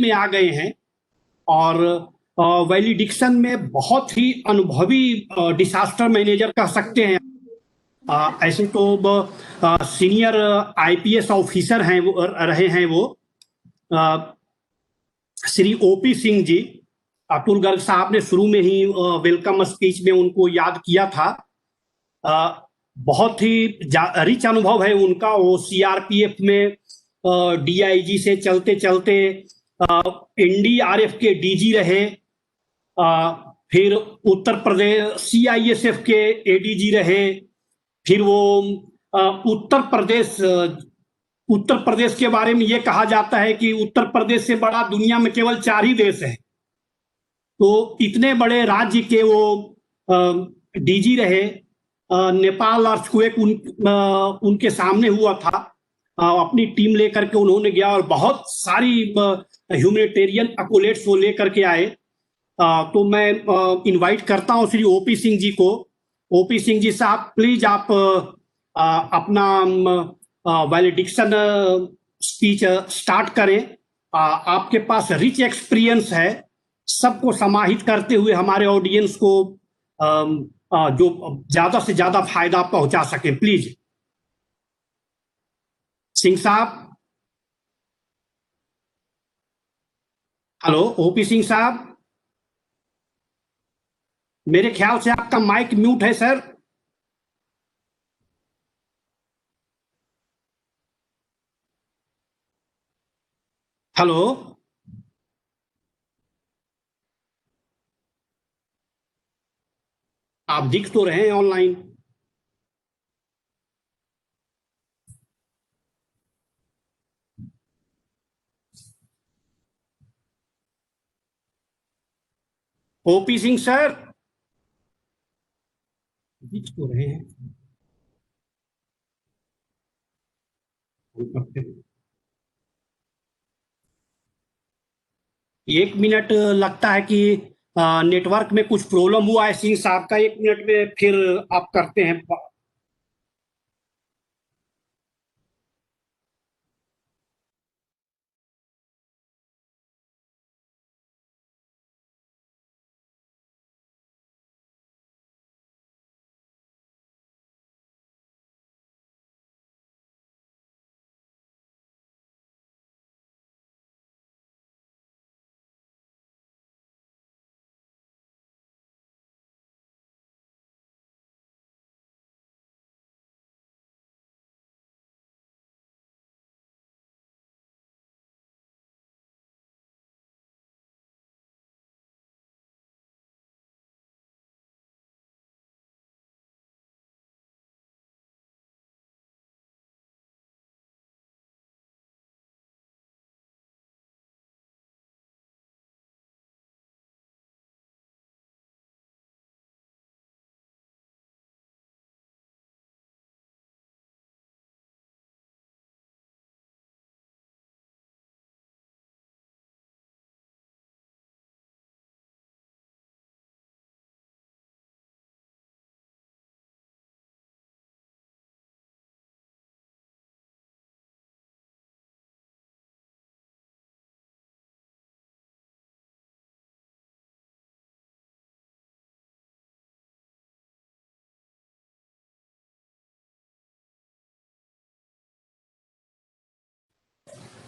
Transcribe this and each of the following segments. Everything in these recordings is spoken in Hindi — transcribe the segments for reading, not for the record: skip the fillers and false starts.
में आ गए हैं और वैलिडिक्सन में बहुत ही अनुभवी डिसास्टर मैनेजर कह सकते हैं। ऐसे तो सीनियर आईपीएस ऑफिसर हैं वो रहे हैं वो श्री ओपी सिंह जी। अतुल गर्ग साहब ने शुरू में ही वेलकम स्पीच में उनको याद किया था। बहुत ही रिच अनुभव है उनका। वो सीआरपीएफ में डीआईजी से चलते चलते एनडीआरएफ के डीजी रहे, फिर उत्तर प्रदेश सीआईएसएफ के एडीजी रहे, फिर वो उत्तर प्रदेश के बारे में ये कहा जाता है कि उत्तर प्रदेश से बड़ा दुनिया में केवल 4 ही देश है। तो इतने बड़े राज्य के वो डीजी रहे। नेपाल अर्थक्वेक उनके सामने हुआ था, अपनी टीम लेकर के उन्होंने गया और बहुत सारी ह्यूमैनिटेरियन अकोलेट्स वो लेकर के आए। तो मैं इनवाइट करता हूं श्री ओपी सिंह जी को। ओपी सिंह जी साहब प्लीज आप अपना वैलिडिक्शन स्पीच स्टार्ट करें। आपके पास रिच एक्सपीरियंस है, सबको समाहित करते हुए हमारे ऑडियंस को जो ज्यादा से ज्यादा फायदा पहुंचा सके। प्लीज सिंह साहब। हेलो ओपी सिंह साहब, मेरे ख्याल से आपका माइक म्यूट है सर। हेलो, आप दिख तो रहे हैं ऑनलाइन। ओपी सिंह सर दिख तो रहे हैं। 1 मिनट लगता है कि नेटवर्क में कुछ प्रॉब्लम हुआ है सिंह साहब का। 1 मिनट में फिर आप करते हैं।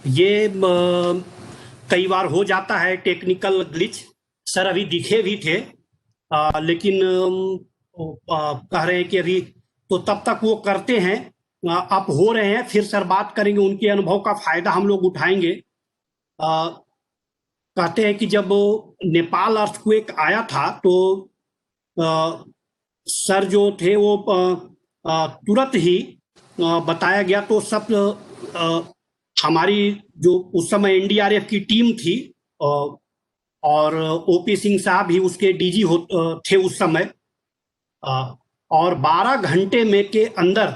ये कई बार हो जाता है टेक्निकल ग्लिच। सर अभी दिखे भी थे, लेकिन कह रहे हैं कि अभी तो तब तक वो करते हैं। आप हो रहे हैं, फिर सर बात करेंगे, उनके अनुभव का फायदा हम लोग उठाएंगे। कहते हैं कि जब नेपाल अर्थक्वेक आया था तो सर जो थे वो तुरंत ही बताया गया। तो सब हमारी जो उस समय एनडीआरएफ की टीम थी और ओपी सिंह साहब ही उसके डीजी थे उस समय, और 12 घंटे में के अंदर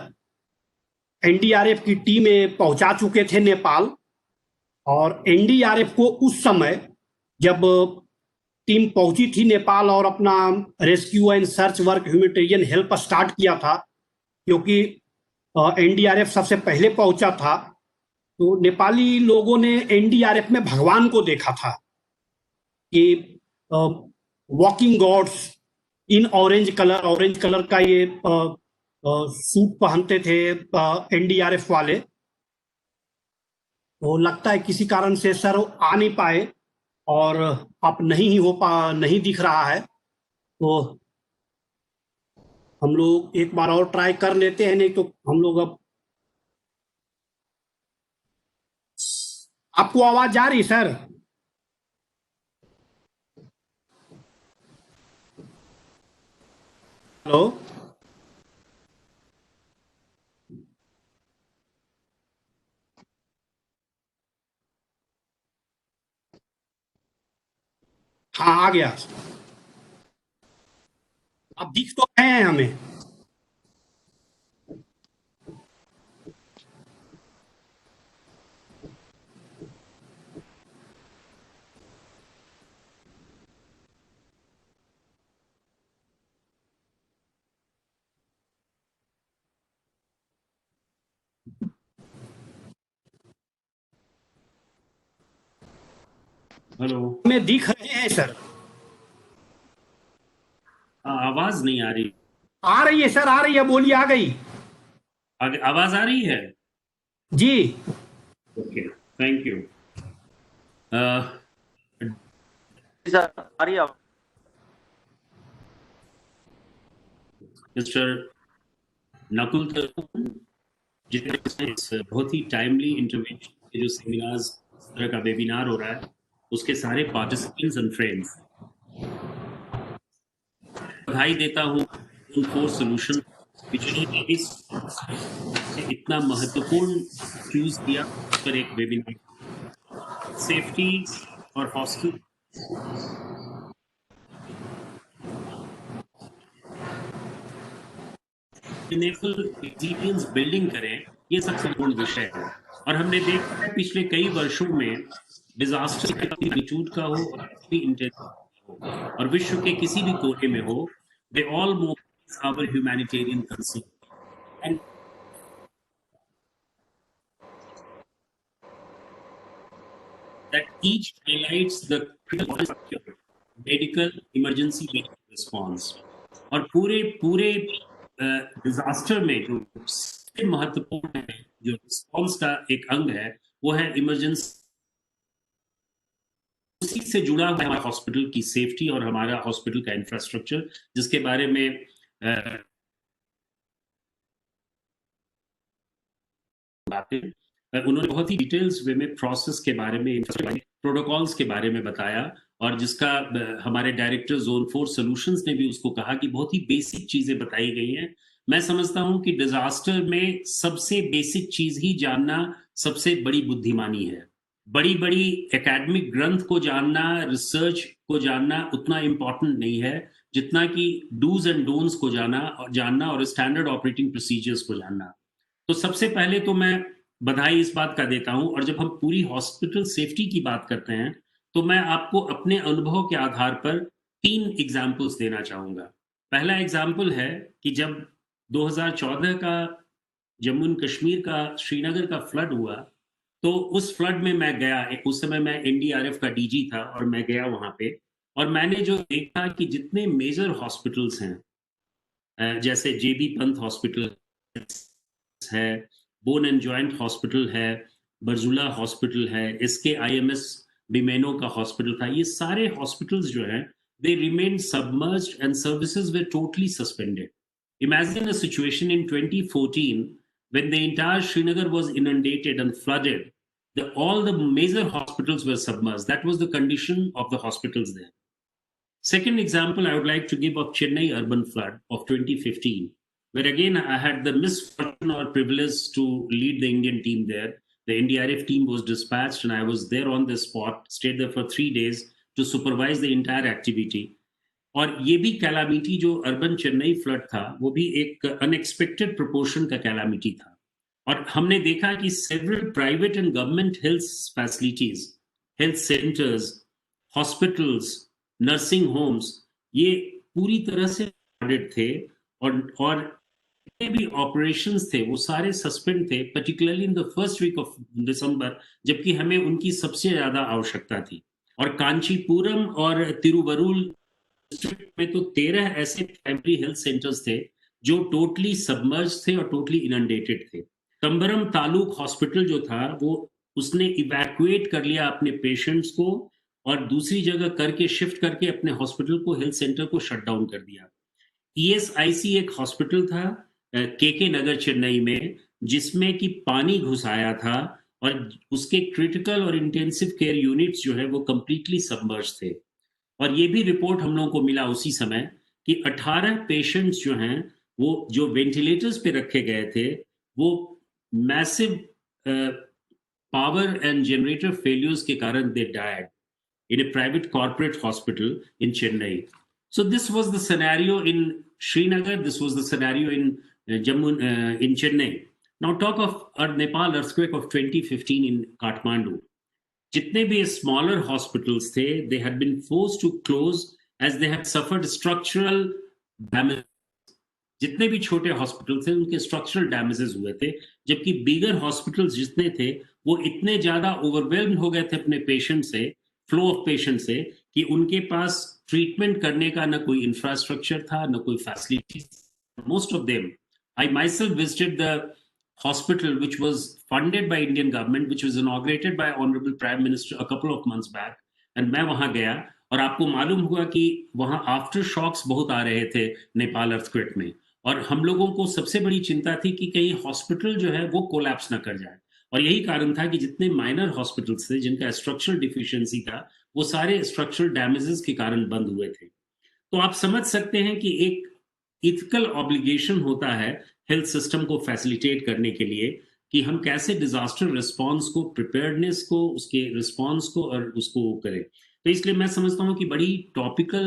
एनडीआरएफ की टीमें पहुंचा चुके थे नेपाल। और एनडीआरएफ को उस समय जब टीम पहुंची थी नेपाल और अपना rescue and search work humanitarian help start किया था, क्योंकि एनडीआरएफ सबसे पहले पहुंचा था, तो नेपाली लोगों ने एनडीआरएफ में भगवान को देखा था कि walking gods in orange colour का ये सूट पहनते थे एनडीआरएफ वाले। तो लगता है किसी कारण से सर आ नहीं पाए और अब नहीं दिख रहा है, तो हम लोग एक बार और ट्राई कर लेते हैं, नहीं तो हम लोग अब। आपको आवाज जा रही सर? हेलो? हाँ आ गया। आप दिख तो रहे हैं हमें। हेलो। हमें दिख रहे हैं सर। आवाज नहीं आ रही। आ रही है सर, आ रही है, बोलिए, आ गई। आगे आवाज आ रही है? जी। Okay, thank you. सर आ रही है आवाज? मिस्टर नकुल जितने बहुत ही टाइमली इंटरवेंशन के जो सेमिनार्स, इस तरह का वेबिनार हो रहा है, उसके सारे पार्टिसिपेंट्स एंड फ्रेंड्स बधाई देता हूँ उन फोर सोल्यूशन जिन्होंने इस इतना महत्वपूर्ण चूज किया पर एक वेबिनार सेफ्टी और हॉस्टल रेजिलियंस बिल्डिंग करें, ये सबसे मूल विषय है। और हमने देखा है पिछले कई वर्षों में डिजास्टर का मैग्नीट्यूड का हो और किसी इंटेंसिटी हो और विश्व के किसी भी कोने में हो, they all mobilize our humanitarian concern and that each highlights the critical medical emergency response। और पूरे डिजास्टर में जो सबसे महत्वपूर्ण है, जो रिस्पॉन्स का एक अंग है, वो है इमरजेंसी। उसी से जुड़ा हुआ हमारा हॉस्पिटल की सेफ्टी और हमारा हॉस्पिटल का इंफ्रास्ट्रक्चर, जिसके बारे में बातें उन्होंने बहुत ही डिटेल्स वे में प्रोसेस के बारे में, प्रोटोकॉल्स के बारे में बताया, और जिसका हमारे डायरेक्टर जोन 4 सॉल्यूशंस ने भी उसको कहा कि बहुत ही बेसिक चीजें बताई गई हैं। मैं समझता हूं कि डिजास्टर में सबसे बेसिक चीज ही जानना सबसे बड़ी बुद्धिमानी है। बड़ी बड़ी एकेडमिक ग्रंथ को जानना, रिसर्च को जानना उतना इंपॉर्टेंट नहीं है जितना कि डूज एंड डोंट्स को जानना और स्टैंडर्ड ऑपरेटिंग प्रोसीजर्स को जानना। तो सबसे पहले तो मैं बधाई इस बात का देता हूं, और जब हम पूरी हॉस्पिटल सेफ्टी की बात करते हैं तो मैं आपको अपने अनुभव के आधार पर 3 एग्जाम्पल्स देना चाहूंगा। पहला एग्जाम्पल है कि जब 2014 का जम्मू एंड कश्मीर का श्रीनगर का फ्लड हुआ, तो उस फ्लड में मैं गया, उस समय मैं एनडीआरएफ का डीजी था और मैं गया वहां पे, और मैंने जो देखा कि जितने मेजर हॉस्पिटल्स हैं, जैसे जेबी पंत हॉस्पिटल है, बोन एंड जॉइंट हॉस्पिटल है, बरजुला हॉस्पिटल है, इसके आईएमएस बिमेनो का हॉस्पिटल था, ये सारे हॉस्पिटल्स जो हैं they remained submerged and services were totally suspended. Imagine a situation in 2014 when the entire Srinagar was inundated and flooded. All the major hospitals were submerged. That was the condition of the hospitals there. Second example I would like to give of Chennai urban flood of 2015, where again I had the misfortune or privilege to lead the Indian team there. The NDRF team was dispatched and I was there on the spot, stayed there for 3 days to supervise the entire activity. और ये भी कैलामिटी जो अर्बन चेन्नई फ्लड था, वो भी एक अनएक्सपेक्टेड प्रोपोर्शन का कैलामिटी था। और हमने देखा कि several private and government health facilities, health centres, hospitals, nursing homes, ये पूरी तरह से फ्लडेड थे, और जितने भी ऑपरेशंस थे वो सारे सस्पेंड थे, particularly in the first week of December, जबकि हमें उनकी सबसे ज्यादा आवश्यकता थी। और कांचीपुरम और तिरुवरुल डिस्ट्रिक्ट में तो 13 ऐसे प्राइमरी हेल्थ सेंटर्स थे जो टोटली सबमर्ज थे और टोटली इनंडेटेड थे। तंबरम तालुक हॉस्पिटल जो था वो उसने इवैक्यूएट कर लिया अपने पेशेंट्स को और दूसरी जगह करके शिफ्ट करके अपने हॉस्पिटल को, हेल्थ सेंटर को शट डाउन कर दिया। ईएसआईसी एक हॉस्पिटल था केके नगर चेन्नई में, जिसमें कि पानी घुस आया था और उसके क्रिटिकल और इंटेंसिव केयर यूनिट्स जो है वो कंप्लीटली सबमर्ज थे। और ये भी रिपोर्ट हम लोगों को मिला उसी समय कि 18 पेशेंट्स जो हैं वो जो वेंटिलेटर्स पे रखे गए थे वो massive power and generator failures के कारण दे died in a private corporate hospital in Chennai. So this was the scenario in Srinagar. This was the scenario in Jammu, in Chennai. Now talk of Nepal earthquake of 2015 in Kathmandu. जितने भी smaller hospitals थे, they had been forced to close as they had suffered structural damage. जितने भी छोटे हॉस्पिटल थे उनके स्ट्रक्चरल डैमेजेस हुए थे, जबकि बिगर हॉस्पिटल्स जितने थे वो इतने ज्यादा ओवरवेल्म्ड हो गए थे अपने पेशेंट से, फ्लो ऑफ पेशेंट से, कि उनके पास ट्रीटमेंट करने का न कोई इंफ्रास्ट्रक्चर था, न कोई facility. Most of them, I myself visited the hospital which was funded by Indian government, which was inaugurated by Honorable Prime Minister a couple of months back, and मैं वहां गया और आपको मालूम हुआ कि वहां आफ्टर शॉक्स बहुत आ रहे थे नेपाल अर्थक्वेक में, और हम लोगों को सबसे बड़ी चिंता थी कि कहीं हॉस्पिटल जो है वो कोलैप्स ना कर जाए। और यही कारण था कि जितने माइनर हॉस्पिटल्स थे जिनका स्ट्रक्चरल डिफिशियंसी था वो सारे स्ट्रक्चरल डैमेजेस के कारण बंद हुए थे। तो आप समझ सकते हैं कि एक इथिकल ऑब्लिगेशन होता है हेल्थ सिस्टम को फैसिलिटेट करने के लिए कि हम कैसे डिजास्टर रिस्पांस को, प्रिपेयर्डनेस को, उसके रिस्पांस को और उसको करें। तो इसलिए मैं समझता हूं कि बड़ी टॉपिकल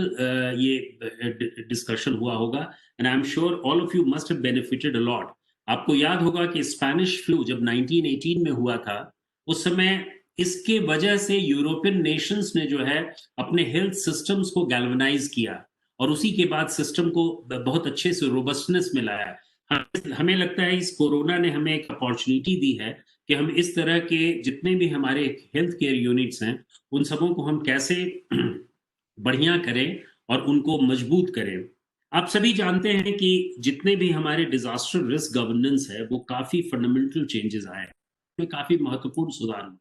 ये डिस्कशन हुआ होगा, and I am sure all of you must have benefited a lot. आपको याद होगा कि स्पेनिश फ्लू जब 1918 में हुआ था, उस समय इसके वजह से यूरोपियन नेशंस ने जो है अपने हेल्थ सिस्टम्स को गैल्वेनाइज किया और उसी के बाद सिस्टम को बहुत अच्छे से रोबस्टनेस में लाया। हमें लगता है इस कोरोना ने हमें एक अपॉर्चुनिटी दी है कि हम इस तरह के जितने भी हमारे हेल्थ केयर यूनिट्स हैं उन सबों को हम कैसे बढ़िया करें और उनको मजबूत करें। आप सभी जानते हैं कि जितने भी हमारे डिजास्टर रिस्क गवर्नेंस है वो काफी फंडामेंटल चेंजेस आए हैं, में काफी महत्वपूर्ण सुधार हुए।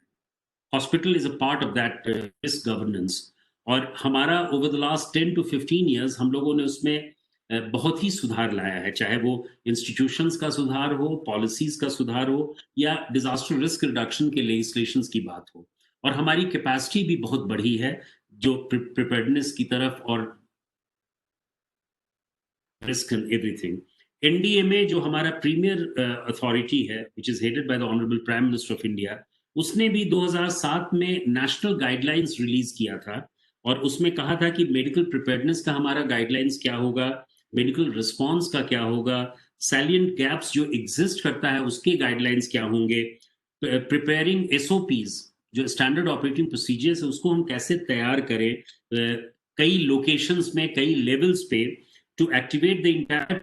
Hospital is a part of that risk governance, और हमारा over the last 10 to 15 years हम लोगों ने उसमें बहुत ही सुधार लाया है, चाहे वो इंस्टीट्यूशंस का सुधार हो, पॉलिसीज का सुधार हो, या डिजास्टर रिस्क रिडक्शन के लेजिस्लेशंस की बात हो। और हमारी कैपेसिटी भी बहुत बढ़ी है जो प्रिपेयर्डनेस की तरफ और रिस्क एंड एवरीथिंग। एनडीएमए जो हमारा प्रीमियर अथॉरिटी है, which is headed by the honourable prime minister of India, उसने भी 2007 में नेशनल गाइडलाइंस रिलीज किया था और उसमें कहा था कि मेडिकल प्रिपेयर्डनेस का हमारा गाइडलाइंस क्या होगा, मेडिकल रिस्पांस का क्या होगा, सैलिएंट गैप्स जो एग्जिस्ट करता है उसके गाइडलाइंस क्या होंगे, प्रिपेयरिंग एसओपीज जो स्टैंडर्ड ऑपरेटिंग प्रोसीजर्स है उसको हम कैसे तैयार करें कई लोकेशंस में, कई लेवल्स पे, टू एक्टिवेट द इंटायर।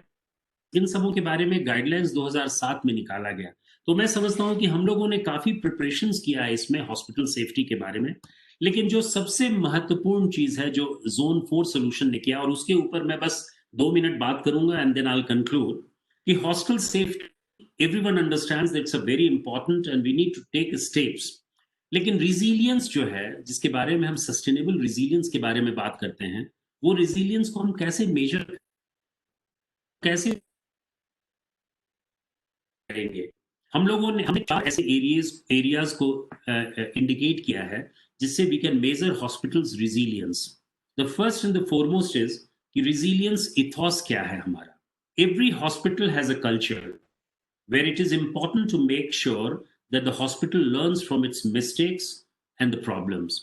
इन सबों के बारे में गाइडलाइंस 2007 में निकाला गया। तो मैं समझता हूं कि हम लोगों ने काफी प्रिपरेशंस किया है इसमें हॉस्पिटल सेफ्टी के बारे में। लेकिन जो सबसे महत्वपूर्ण चीज है जो जोन 4 सोल्यूशन ने किया, और उसके ऊपर मैं बस 2 मिनट बात करूंगा and then I will conclude, कि hospital safety everyone understands that's a very important and we need to take steps. लेकिन रिजिलियंस जो है, जिसके बारे में हम सस्टेनेबल रिजिलियंस के बारे में बात करते हैं, वो रिजिलियंस को हम कैसे मेजर, कैसे करेंगे। हम लोगों ने, हमने 4 ऐसे एरियाज को इंडिकेट किया है जिससे we can measure hospitals resilience. The first and the foremost is कि रिजिलियंस इथॉस क्या है हमारा। Every hospital has a culture where it is important to make sure that the hospital learns from its mistakes and the problems.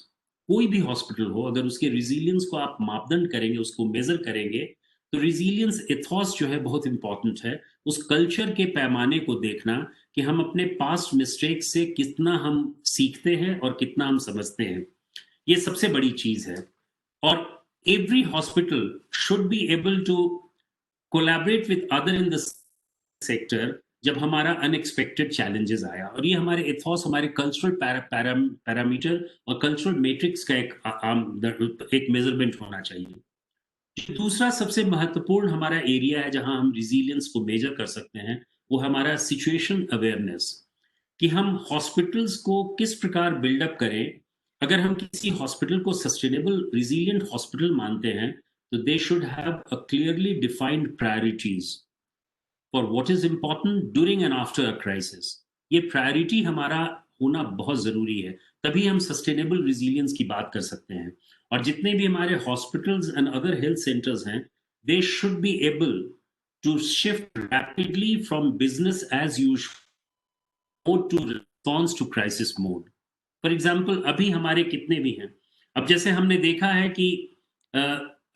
कोई भी हॉस्पिटल हो, अगर उसके रिजिलियंस को आप मापदंड करेंगे, उसको मेजर करेंगे, तो रिजिलियंस इथॉस जो है बहुत इंपॉर्टेंट है। उस कल्चर के पैमाने को देखना कि हम अपने पास्ट मिस्टेक से कितना हम सीखते हैं और कितना हम समझते हैं, ये सबसे बड़ी चीज है। और every hospital should be able to collaborate with other in the sector जब हमारा अनएक्सपेक्टेड चैलेंजेस आया, और ये हमारे एथॉस, हमारे कल्चरल पैरामीटर और कल्चरल मैट्रिक्स का एक मेजरमेंट होना चाहिए। दूसरा सबसे महत्वपूर्ण हमारा एरिया है जहां हम रिजिलियंस को मेजर कर सकते हैं, वो हमारा सिचुएशन अवेयरनेस, कि हम हॉस्पिटल्स को किस प्रकार बिल्डअप करें। अगर हम किसी हॉस्पिटल को सस्टेनेबल रिजिलियंट हॉस्पिटल मानते हैं, तो they should have a clearly defined priorities for what is important during and after a crisis. ये प्रायोरिटी हमारा होना बहुत जरूरी है, तभी हम सस्टेनेबल रिजिलियंस की बात कर सकते हैं। और जितने भी हमारे hospitals and other health centres हैं, they should be able to shift rapidly from business as usual mode to response to crisis mode. For example, अभी हमारे कितने भी हैं, अब जैसे हमने देखा है कि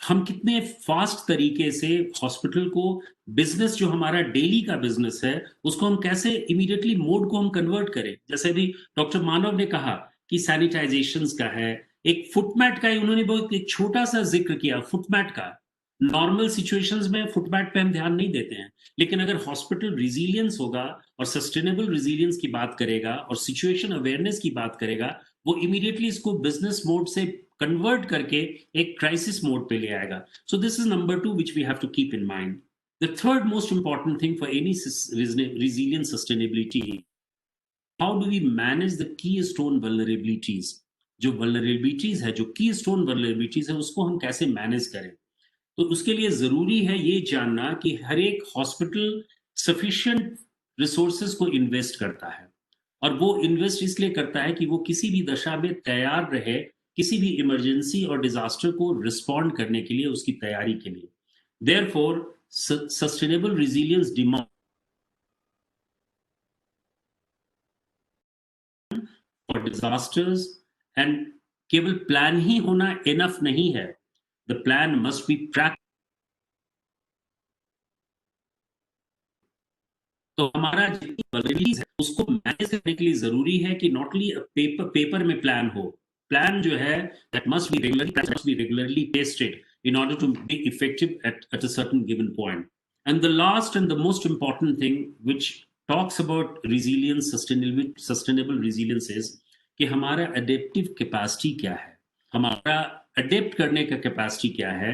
हम कितने फास्ट तरीके से हॉस्पिटल को बिजनेस, जो हमारा डेली का बिजनेस है, उसको हम कैसे इमीडिएटली मोड को हम कन्वर्ट करें। जैसे भी डॉक्टर मानव ने कहा कि सैनिटाइजेशन का है, एक फुटमैट का ही उन्होंने बहुत एक छोटा सा जिक्र किया, फुटमैट का। नॉर्मल सिचुएशंस में फुटमैट पे हम ध्यान नहीं देते हैं, लेकिन अगर हॉस्पिटल रिजिलियंस होगा और सस्टेनेबल रिजिलियंस की बात करेगा और सिचुएशन अवेयरनेस की बात करेगा, वो इमीडिएटली इसको बिजनेस मोड से कन्वर्ट करके एक क्राइसिस मोड पे ले आएगा। सो this is number 2 which we have to keep in mind. The third most important thing for any resilient sustainability, how do we manage the keystone vulnerabilities? जो vulnerabilities है, जो keystone vulnerabilities है, उसको हम कैसे मैनेज करें। तो उसके लिए जरूरी है ये जानना कि हर एक हॉस्पिटल सफिशिएंट रिसोर्सेज को इन्वेस्ट करता है, और वो इन्वेस्ट इसलिए करता है कि वो किसी भी दशा में तैयार रहे, किसी भी इमरजेंसी और डिजास्टर को रिस्पॉन्ड करने के लिए, उसकी तैयारी के लिए। Therefore sustainable resilience demand for disasters, and केवल प्लान ही होना इनफ नहीं है, the plan must be practical. तो हमारा जितनी vulnerabilities है, उसको मैनेज करने के लिए जरूरी है कि नॉट ओनली पेपर में प्लान हो, प्लान जो है that must be regularly tested in order to be effective at a certain given point. And the last and the most important thing which talks about resilience, sustainable resilience is कि हमारा adaptive capacity क्या है, हमारा adapt करने का capacity क्या है।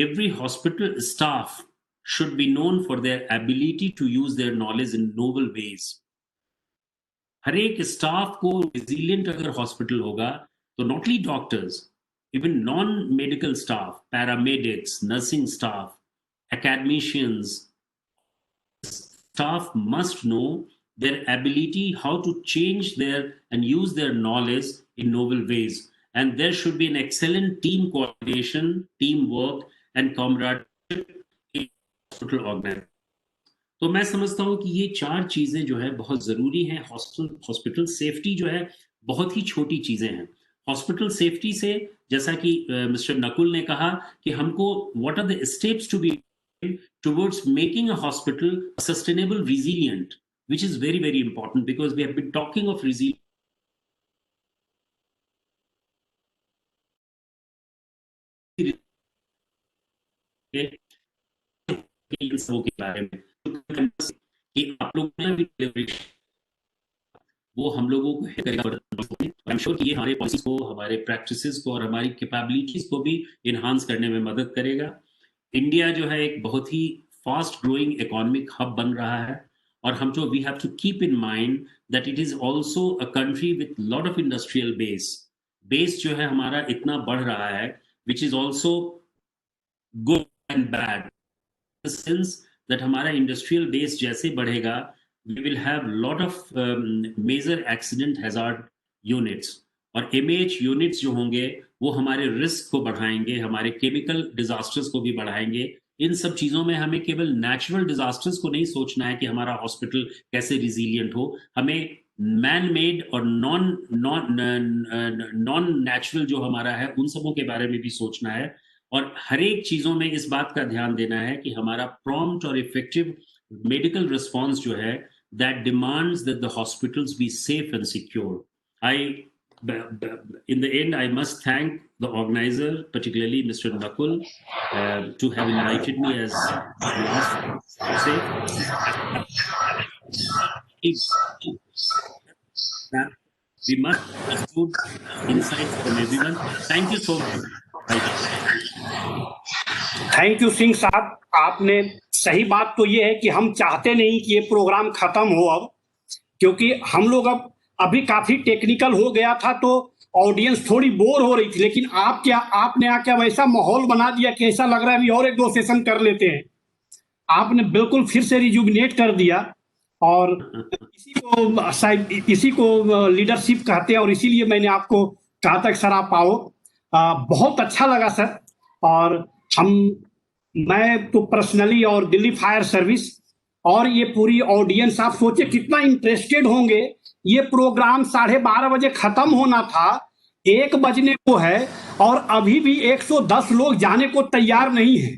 Every hospital staff should be known for their ability to use their knowledge in novel ways. हर एक स्टाफ को resilient अगर हॉस्पिटल होगा, तो not only doctors, even non-medical staff, paramedics, nursing staff, academicians, staff must know their ability how to change their and use their knowledge in novel ways. And there should be an excellent team coordination, teamwork, and camaraderie in hospital organization. तो मैं समझता हूं कि ये 4 चीजें जो है बहुत जरूरी हैं। हॉस्पिटल सेफ्टी जो है बहुत ही छोटी चीजें हैं। हॉस्पिटल सेफ्टी से, जैसा कि मिस्टर नकुल ने कहा कि हमको what are the steps to be towards making a hospital sustainable resilient, which is very very important because we have been talking of resilient के बारे में कि आप लोगों ने भी वो हम लोगों को आई एम श्योर कि ये हमारे पॉलिसीज को, हमारे प्रैक्टिसेस को और हमारी कैपेबिलिटीज को भी इनहांस करने में मदद करेगा। इंडिया जो है एक बहुत ही फास्ट ग्रोइंग इकोनॉमिक हब बन रहा है, और हम जो we have to keep in mind that it is also a country with lot of industrial base जो है हमारा इतना बढ़ रहा है, which is also good and bad, sense that हमारा इंडस्ट्रियल बेस जैसे बढ़ेगा, we will have lot of major accident hazard units, और MAH units जो होंगे वो हमारे रिस्क को बढ़ाएंगे, हमारे केमिकल डिजास्टर्स को भी बढ़ाएंगे। इन सब चीजों में हमें केवल नेचुरल डिजास्टर्स को नहीं सोचना है कि हमारा हॉस्पिटल कैसे रिजिलियंट हो, हमें मैन मेड और नॉन नेचुरल जो हमारा है उन सबों के बारे में भी सोचना है। और हर एक चीजों में इस बात का ध्यान देना है कि हमारा प्रॉम्प्ट और इफेक्टिव मेडिकल रिस्पॉन्स जो है that demands that the hospitals be safe and secure. I in the end, I must thank the organizer, particularly Mr. Nakul, to have invited me as we must include insights from everyone. Thank you so much. Thank you Singh साहब, आपने सही बात तो ये है कि हम चाहते नहीं कि ये प्रोग्राम खत्म हो अब, क्योंकि हम लोग अब अभी काफी टेक्निकल हो गया था तो ऑडियंस थोड़ी बोर हो रही थी, लेकिन आपने आके वैसा माहौल बना दिया कि ऐसा लग रहा है अभी और 1-2 सेशन कर लेते हैं। आपने बिल्कुल फिर से रिजुविनेट कर दिया और इसी को लीडरशिप कहते हैं और इसीलिए मैंने आपको कहा था कि सर आप आओ। बहुत अच्छा लगा सर। और मैं तो पर्सनली और दिल्ली फायर सर्विस और ये पूरी ऑडियंस, आप सोचे कितना इंटरेस्टेड होंगे। ये प्रोग्राम 12:30 बजे खत्म होना था, 1 बजने को है और अभी भी 110 लोग जाने को तैयार नहीं है।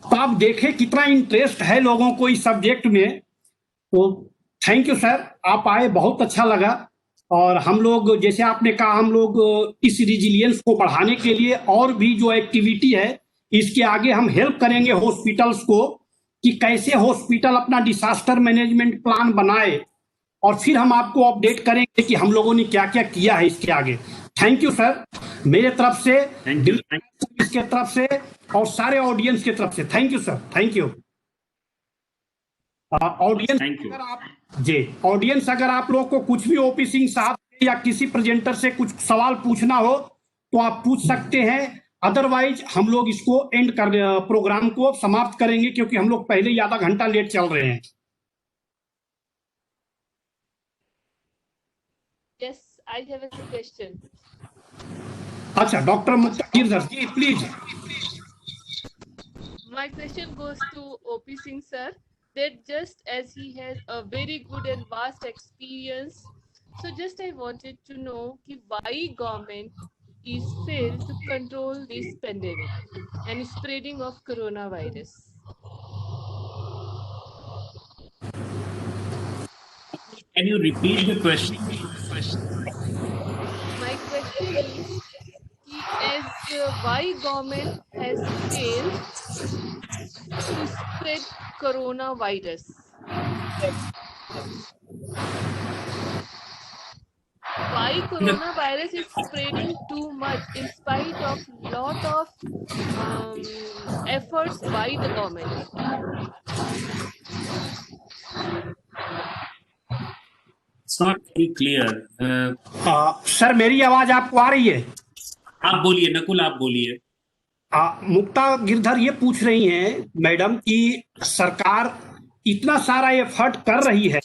तो आप देखें कितना इंटरेस्ट है लोगों को इस सब्जेक्ट में। तो थैंक यू सर, आप आए, बहुत अच्छा लगा। और हम लोग, जैसे आपने कहा, हम लोग इस रिजिलियंस को बढ़ाने के लिए और भी जो एक्टिविटी है इसके आगे हम हेल्प करेंगे हॉस्पिटल्स को कि कैसे हॉस्पिटल अपना डिसास्टर मैनेजमेंट प्लान बनाए और फिर हम आपको अपडेट करेंगे कि हम लोगों ने क्या क्या किया है इसके आगे। थैंक यू सर, मेरे तरफ से, इसके तरफ से और सारे ऑडियंस के तरफ से thank you sir. Thank you audience. अगर आप लोग को कुछ भी ओपी सिंह साहब या किसी प्रेजेंटर से कुछ सवाल पूछना हो तो आप पूछ सकते हैं, अदरवाइज हम लोग इसको एंड कर, प्रोग्राम को समाप्त करेंगे क्योंकि हम लोग पहले ही आधा घंटा लेट चल रहे हैं। Yes, I have a question. अच्छा, doctor Mukta Girdhar ji, please. My question goes to OP Singh sir, that just as he has a very good and vast experience, so just I wanted to know why government is failed to control this pandemic and spreading of coronavirus. Can you repeat the question? My question is why government has failed to spread coronavirus? Why coronavirus is spreading too much in spite of lot of efforts by the government? It's not very clear. Sir, मेरी आवाज आपको आ रही है? आप बोलिए नकुल, आप बोलिए। मुक्ता गिरधर ये पूछ रही हैं मैडम कि सरकार इतना सारा एफर्ट कर रही है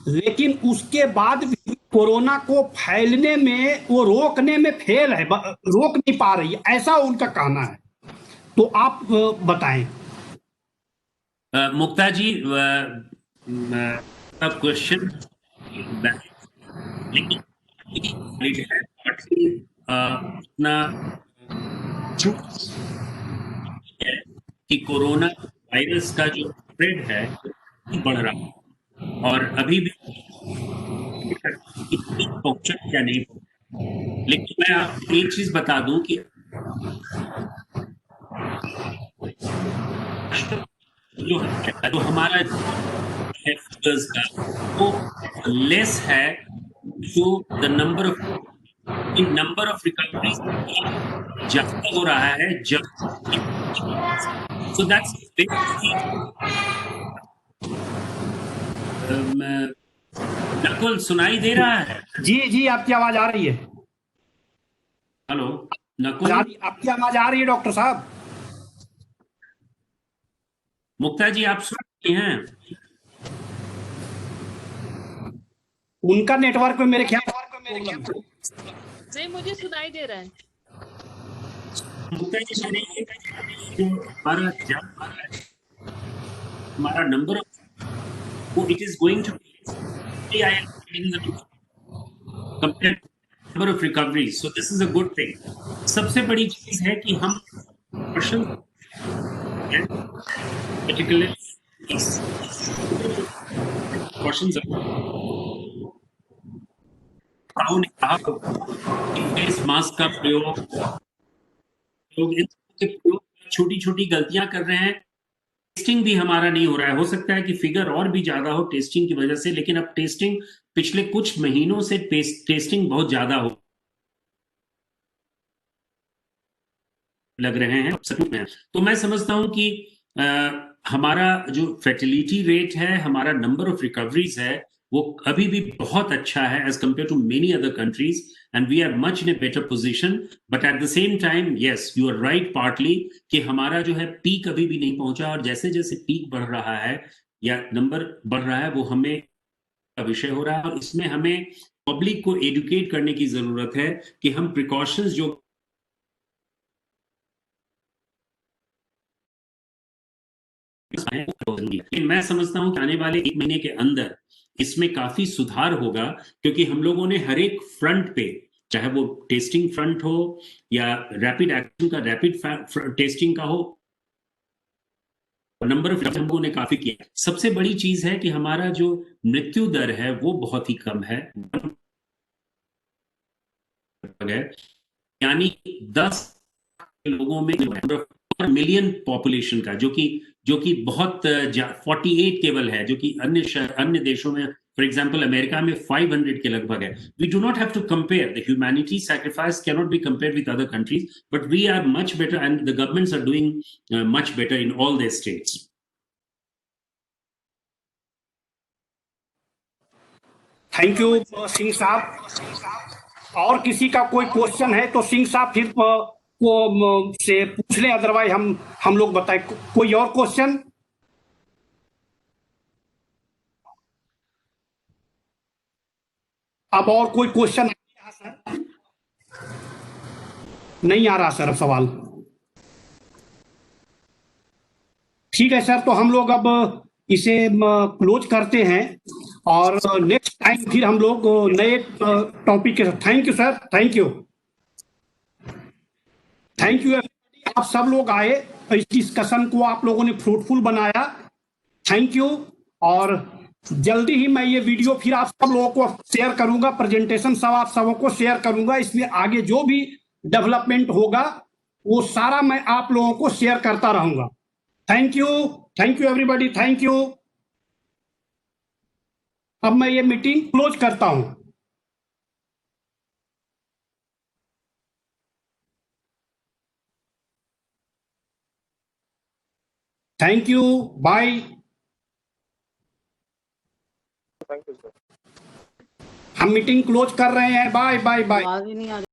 लेकिन उसके बाद भी कोरोना को फैलने में, वो रोकने में फेल है, रोक नहीं पा रही है, ऐसा उनका कहना है। तो आप बताएं। मुक्ता जी, अब क्वेश्चन अपना कि कोरोना वायरस का जो स्प्रेड है बढ़ रहा है और अभी भी पहुंचा या नहीं पहुंचा। लेकिन मैं आपको एक चीज बता दूं कि जो हमारा वो लेस है जो द नंबर ऑफ रिकवरीज ज्यादा हो रहा है जब, सो दैट्स नकुल, सुनाई दे रहा है? जी जी, आपकी आवाज आ रही है। हेलो नकुल, आपकी आवाज आ रही है डॉक्टर साहब। मुक्ता जी, आप सुन रही हैं? उनका नेटवर्क में मेरे ख्याल नहीं, मुझे सुनाई दे रहा है। मुक्ता जी, जो हमारा number of, it is going to compare number of recovery, so this is a good thing. सबसे बड़ी चीज है कि हम नेताओं ने कहा फेस मास्क का प्रयोग, लोग इन के प्रयोग छोटी छोटी गलतियां कर रहे हैं। टेस्टिंग भी हमारा नहीं हो रहा है, हो सकता है कि फिगर और भी ज्यादा हो टेस्टिंग की वजह से, लेकिन अब टेस्टिंग पिछले कुछ महीनों से टेस्टिंग बहुत ज्यादा हो लग रहे हैं सच में। तो मैं समझता हूं कि हमारा जो फर्टिलिटी रेट है, हमारा नंबर ऑफ रिकवरीज है, वो अभी भी बहुत अच्छा है as compare to many other countries, and we are much in a better position. But at the same time yes you are right partly कि हमारा जो है पीक अभी भी नहीं पहुंचा, और जैसे जैसे पीक बढ़ रहा है या नंबर बढ़ रहा है वो हमें का विषय हो रहा है, और इसमें हमें पब्लिक को एडुकेट करने की जरूरत है कि हम प्रिकॉशंस जो लेकिन मैं समझता हूं कि आने वाले 1 महीने के अंदर इसमें काफी सुधार होगा, क्योंकि हम लोगों ने हर एक फ्रंट पे, चाहे वो टेस्टिंग फ्रंट हो या रैपिड एक्शन का, रैपिड टेस्टिंग का हो, नंबर ऑफ लोगों ने काफी किया। सबसे बड़ी चीज है कि हमारा जो मृत्यु दर है वो बहुत ही कम है, यानी 10 लोगों में मिलियन पॉपुलेशन का, जो कि बहुत 48 केवल है, जो कि अन्य देशों में, फॉर एग्जांपल अमेरिका में 500 के लगभग है। We do not have to compare, the humanity sacrifice can not be compared with other countries, but we are much better and the governments are doing much better in all their states. Thank you Singh साहब। और किसी का कोई क्वेश्चन है तो सिंह साहब फिर को से पूछ लें, अदरवाइज हम लोग बताएं। कोई और क्वेश्चन? अब और कोई क्वेश्चन सर? नहीं आ रहा सर अब सवाल। ठीक है सर, तो हम लोग अब इसे क्लोज करते हैं, और नेक्स्ट टाइम फिर हम लोग नए टॉपिक के साथ। Thank you sir, thank you, thank you. आप सब लोग आए, इस डिस्कशन को आप लोगों ने फ्रूटफुल बनाया, थैंक यू। और जल्दी ही मैं ये वीडियो फिर आप सब लोगों को शेयर करूंगा, प्रेजेंटेशन सब आप सबों को शेयर करूंगा। इसमें आगे जो भी डेवलपमेंट होगा वो सारा मैं आप लोगों को शेयर करता रहूंगा। Thank you everybody, thank you. अब मैं ये मीटिंग क्लोज करता हूं। Thank you, bye. Thank you sir. हम मीटिंग क्लोज कर रहे हैं, बाय बाय बाय। आवाज ही नहीं आ रही।